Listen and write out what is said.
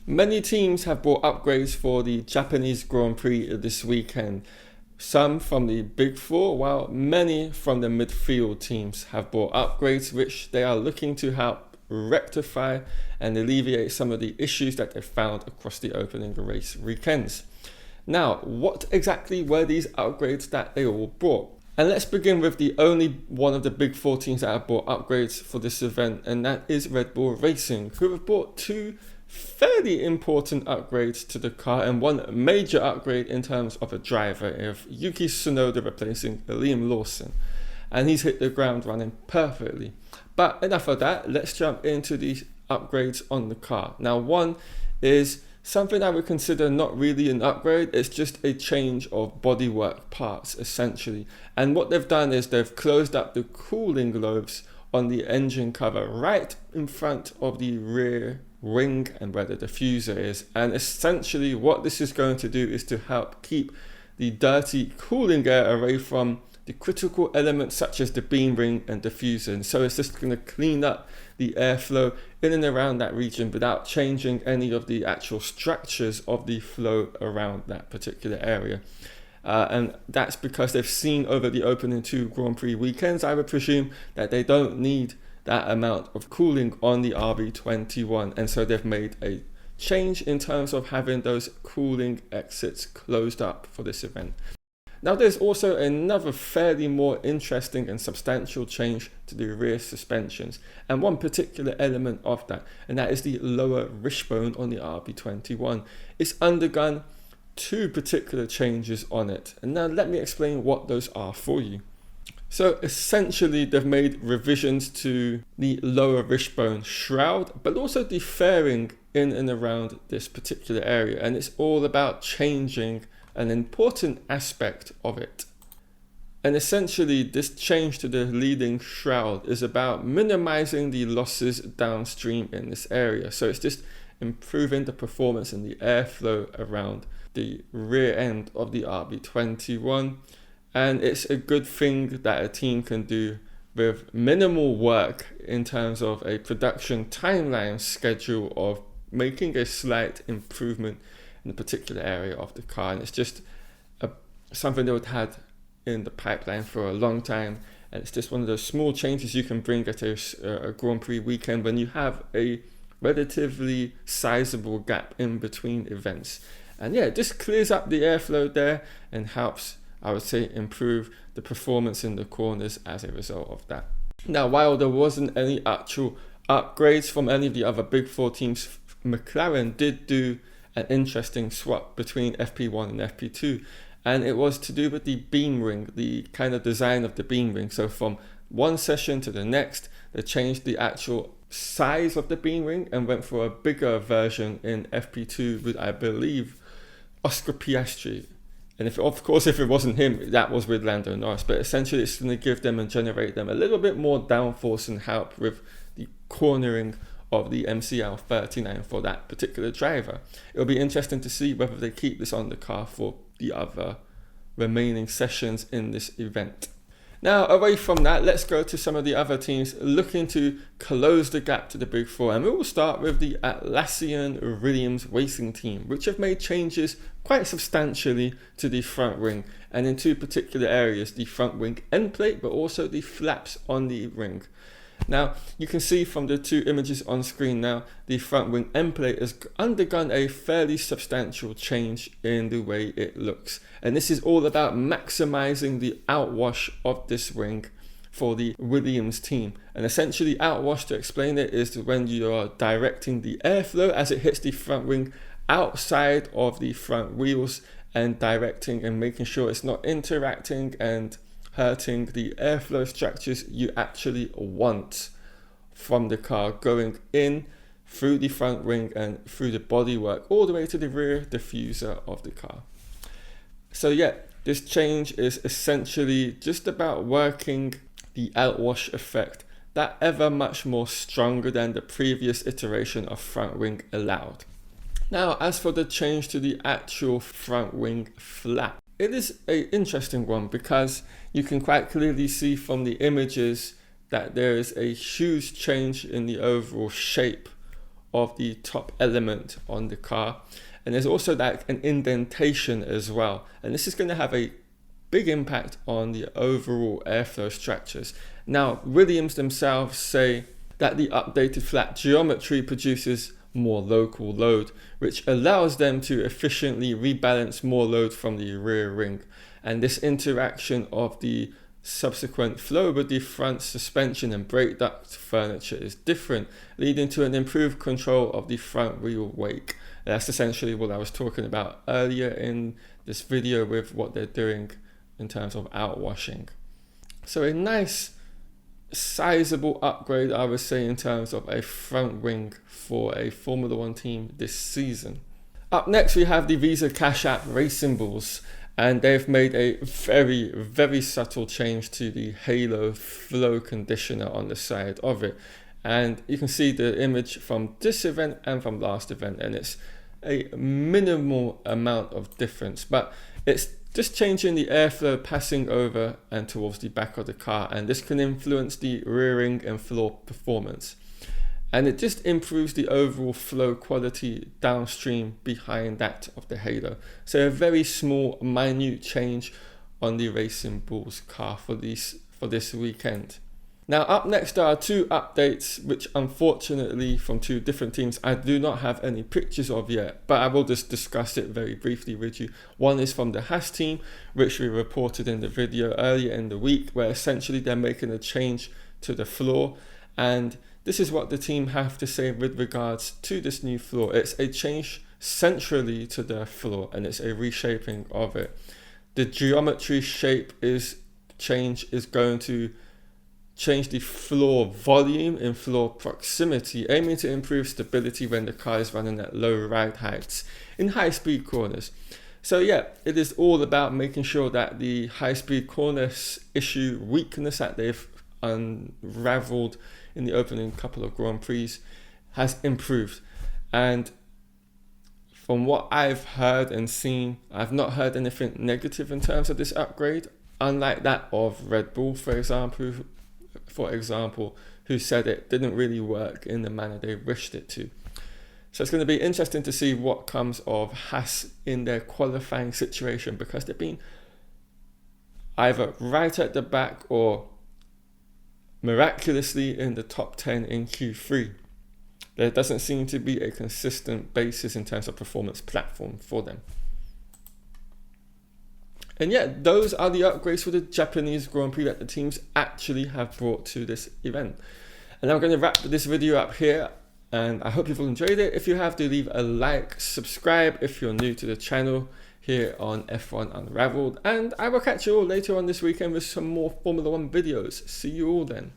Many teams have brought upgrades for the Japanese Grand Prix this weekend. Some from the Big Four, while many from the midfield teams have brought upgrades which they are looking to help rectify and alleviate some of the issues that they found across the opening race weekends. Now, what exactly were these upgrades that they all brought? And let's begin with the only one of the Big Four teams that have brought upgrades for this event, and that is Red Bull Racing, who have brought two fairly important upgrades to the car, and one major upgrade in terms of a driver, of Yuki Tsunoda replacing Liam Lawson, and he's hit the ground running perfectly. But enough of that, let's jump into these upgrades on the car. Now, one is something I would consider not really an upgrade, it's just a change of bodywork parts essentially. And what they've done is they've closed up the cooling lobes on the engine cover right in front of the rear wing and where the diffuser is. And essentially what this is going to do is to help keep the dirty cooling air away from the critical elements such as the beam ring and diffuser. And so it's just going to clean up the airflow in and around that region without changing any of the actual structures of the flow around that particular area. And that's because they've seen over the opening two Grand Prix weekends, I would presume, that they don't need that amount of cooling on the RB21. And so they've made a change in terms of having those cooling exits closed up for this event. Now, there's also another fairly more interesting and substantial change to the rear suspensions, and one particular element of that, and that is the lower wishbone on the RB21. It's undergone two particular changes on it, and now let me explain what those are for you. So essentially, they've made revisions to the lower wishbone shroud, but also the fairing in and around this particular area, and it's all about changing an important aspect of it. And essentially, this change to the leading shroud is about minimizing the losses downstream in this area. So it's just improving the performance and the airflow around the rear end of the RB21. And it's a good thing that a team can do with minimal work in terms of a production timeline schedule of making a slight improvement in a particular area of the car. And it's just something they've had in the pipeline for a long time, and it's just one of those small changes you can bring at a Grand Prix weekend when you have a relatively sizable gap in between events. And yeah, this clears up the airflow there and helps, I would say, improve the performance in the corners as a result of that. Now, while there wasn't any actual upgrades from any of the other Big Four teams, McLaren did do an interesting swap between FP1 and FP2, and it was to do with the beam ring, the kind of design of the beam ring. So from one session to the next, they changed the actual size of the beam ring and went for a bigger version in FP2 with, I believe, Oscar Piastri. And if it wasn't him, that was with Lando Norris. But essentially, it's going to give them and generate them a little bit more downforce and help with the cornering of the MCL 39 for that particular driver. It'll be interesting to see whether they keep this on the car for the other remaining sessions in this event. Now, away from that, let's go to some of the other teams looking to close the gap to the Big Four. And we will start with the Atlassian Williams Racing Team, which have made changes quite substantially to the front wing, and in two particular areas, the front wing end plate, but also the flaps on the ring. Now, you can see from the two images on screen now, the front wing end plate has undergone a fairly substantial change in the way it looks. And this is all about maximizing the outwash of this wing for the Williams team. And essentially, outwash, to explain it, is when you are directing the airflow as it hits the front wing outside of the front wheels and directing and making sure it's not interacting and hurting the airflow structures you actually want from the car, going in through the front wing and through the bodywork all the way to the rear diffuser of the car. So yeah, this change is essentially just about working the outwash effect that ever much more stronger than the previous iteration of front wing allowed. Now, as for the change to the actual front wing flap, it is an interesting one because you can quite clearly see from the images that there is a huge change in the overall shape of the top element on the car. And there's also like an indentation as well. And this is going to have a big impact on the overall airflow structures. Now, Williams themselves say that the updated flat geometry produces more local load, which allows them to efficiently rebalance more load from the rear ring. And this interaction of the subsequent flow with the front suspension and brake duct furniture is different, leading to an improved control of the front wheel wake. That's essentially what I was talking about earlier in this video with what they're doing in terms of outwashing. So a nice sizable upgrade, I would say, in terms of a front wing for a Formula One team this season. Up next, we have the Visa Cash App race symbols, and they've made a very, very subtle change to the halo flow conditioner on the side of it. And you can see the image from this event and from last event, and it's a minimal amount of difference, but it's just changing the airflow passing over and towards the back of the car, and this can influence the rearing and floor performance. And it just improves the overall flow quality downstream behind that of the halo. So a very small, minute change on the Racing Bulls car for this weekend. Now up next, there are two updates which unfortunately from two different teams I do not have any pictures of yet, but I will just discuss it very briefly with you. One is from the Haas team, which we reported in the video earlier in the week, where essentially they're making a change to the floor, and this is what the team have to say with regards to this new floor. It's a change centrally to the floor, and it's a reshaping of it. The geometry shape is going to change the floor volume and floor proximity, aiming to improve stability when the car is running at low ride heights in high-speed corners. So yeah, it is all about making sure that the high-speed corners issue weakness that they've unraveled in the opening couple of Grand Prix has improved. And from what I've heard and seen, I've not heard anything negative in terms of this upgrade, unlike that of Red Bull, for example, who said it didn't really work in the manner they wished it to. So it's going to be interesting to see what comes of Haas in their qualifying situation, because they've been either right at the back or miraculously in the top 10 in Q3. There doesn't seem to be a consistent basis in terms of performance platform for them. And yeah, those are the upgrades for the Japanese Grand Prix that the teams actually have brought to this event. And I'm going to wrap this video up here, and I hope you've all enjoyed it. If you have, do leave a like, subscribe if you're new to the channel here on F1 Unraveled, and I will catch you all later on this weekend with some more Formula One videos. See you all then.